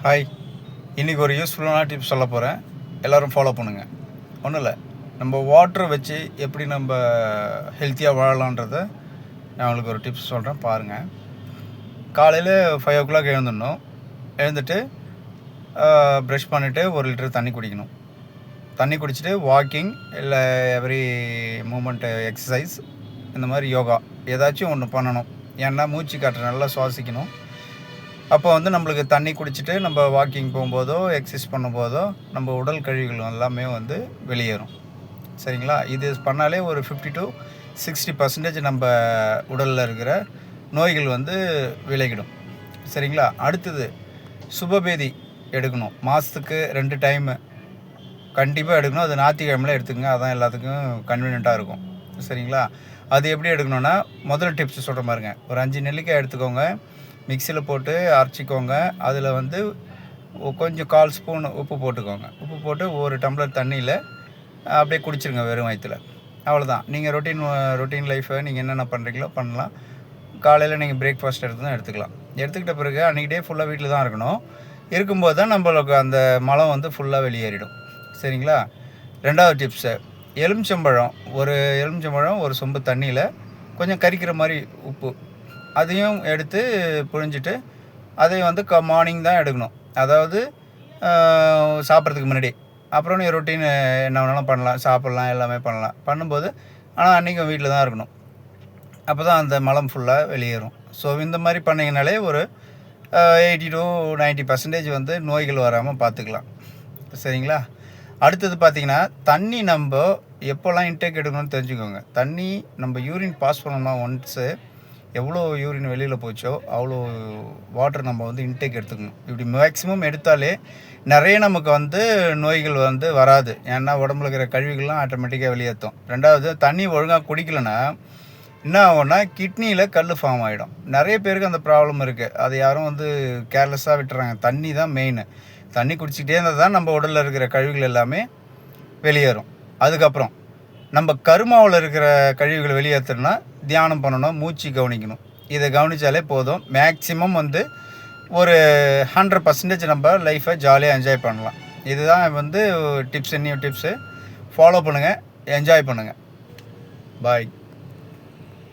Hi, இன்றைக்கி ஒரு யூஸ்ஃபுல்லான டிப்ஸ் சொல்ல போகிறேன். எல்லோரும் ஃபாலோ பண்ணுங்கள். ஒன்றும் இல்லை, நம்ம வாட்டரை வச்சு எப்படி நம்ம ஹெல்த்தியாக வாழலான்றதை நான் உங்களுக்கு ஒரு டிப்ஸ் சொல்கிறேன், பாருங்கள். காலையில் 5 o'clock எழுந்துடணும். எழுந்துட்டு ப்ரஷ் பண்ணிவிட்டு 1 லிட்டர் தண்ணி குடிக்கணும். தண்ணி குடிச்சிட்டு வாக்கிங் இல்லை எவ்ரி மூமெண்ட் எக்ஸசைஸ், இந்த மாதிரி யோகா ஏதாச்சும் ஒன்று பண்ணணும். ஏன்னா மூச்சு காற்று நல்லா சுவாசிக்கணும். அப்போ நம்மளுக்கு தண்ணி குடிச்சிட்டு நம்ம வாக்கிங் போகும்போதோ எக்ஸசைஸ் பண்ணும்போதோ நம்ம உடல் கழிவுகள் எல்லாமே வெளியேறும். சரிங்களா? இது பண்ணாலே ஒரு 50 to 60% நம்ம உடலில் இருக்கிற நோய்கள் விலகிடும். சரிங்களா? அடுத்தது சுபபேதி எடுக்கணும். மாதத்துக்கு 2 டைமு கண்டிப்பாக எடுக்கணும். அது ஞாயிற்றுக்கிழமையில் எடுத்துக்கங்க, அதான் எல்லாத்துக்கும் கன்வீனியண்ட்டாக இருக்கும். சரிங்களா? அது எப்படி எடுக்கணுன்னா, முதல் டிப்ஸ் சொல்கிற மாதிரிங்க, ஒரு 5 நெல்லிக்காய் எடுத்துக்கோங்க, மிக்சியில் போட்டு அரைச்சிக்கோங்க. அதில் கொஞ்சம் 1/4 ஸ்பூன் உப்பு போட்டுக்கோங்க. உப்பு போட்டு 1 டம்ளர் தண்ணியில் அப்படியே குடிச்சிருங்க வெறும் வயிற்றில். அவ்வளோதான். நீங்கள் ரொட்டீன் லைஃப்பை நீங்கள் என்னென்ன பண்ணுறீங்களோ பண்ணலாம். காலையில் நீங்கள் பிரேக்ஃபாஸ்ட் எடுத்துக்கலாம். எடுத்துக்கிட்ட பிறகு அன்றைக்கி டே ஃபுல்லாக வீட்டில் தான் இருக்கணும். இருக்கும்போது தான் நம்மளுக்கு அந்த மலம் ஃபுல்லாக வெளியேறிடும். சரிங்களா? 2வது டிப்ஸு, எலுமிச்சம்பழம் ஒரு சொம்பு தண்ணியில் கொஞ்சம் கரிக்கிற மாதிரி உப்பு, அதையும் எடுத்து புழிஞ்சிட்டு அதையும் மார்னிங் தான் எடுக்கணும். அதாவது சாப்பிட்றதுக்கு முன்னாடி. அப்புறம் நீ ரொட்டீன் என்ன வேணாலும் பண்ணலாம், சாப்பிட்லாம், எல்லாமே பண்ணலாம். பண்ணும்போது ஆனால் அன்றைக்கும் வீட்டில் தான் இருக்கணும். அப்போ தான் அந்த மலம் ஃபுல்லாக வெளியேறும். ஸோ இந்த மாதிரி பண்ணிங்கனாலே ஒரு 80 to 90% நோய்கள் வராமல் பார்த்துக்கலாம். சரிங்களா? அடுத்தது பார்த்திங்கன்னா, தண்ணி நம்ம எப்போல்லாம் இன்டேக் எடுக்கணும்னு தெரிஞ்சுக்கோங்க. தண்ணி நம்ம யூரின் பாஸ் பண்ணோம்னா ஒன்ஸு எவ்வளோ யூரின் வெளியில் போச்சோ அவ்வளோ வாட்டர் நம்ம இன்டேக் எடுத்துக்கணும். இப்படி மேக்ஸிமம் எடுத்தாலே நிறைய நமக்கு நோய்கள் வராது. ஏன்னா உடம்புல இருக்கிற கழிவுகள்லாம் ஆட்டோமேட்டிக்காக வெளியேற்றும். 2வது, தண்ணி ஒழுங்காக குடிக்கலைன்னா என்ன ஆகும்னா கிட்னியில் கல் ஃபார்ம் ஆகிடும். நிறைய பேருக்கு அந்த ப்ராப்ளம் இருக்குது. அதை யாரும் கேர்லெஸ்ஸாக விட்டுறாங்க. தண்ணி தான் மெயின். தண்ணி குடிச்சிக்கிட்டே இருந்தால் தான் நம்ம உடலில் இருக்கிற கழிவுகள் எல்லாமே வெளியேறும். அதுக்கப்புறம் நம்ம கருமாவில் இருக்கிற கழிவுகளை வெளியேற்றணும்னா தியானம் பண்ணணும், மூச்சு கவனிக்கணும். இதை கவனித்தாலே போதும். மேக்ஸிமம் ஒரு 100% நம்ம லைஃப்பை ஜாலியாக என்ஜாய் பண்ணலாம். இதுதான் டிப்ஸ். நியூ டிப்ஸு ஃபாலோ பண்ணுங்கள், என்ஜாய் பண்ணுங்கள். பாய்.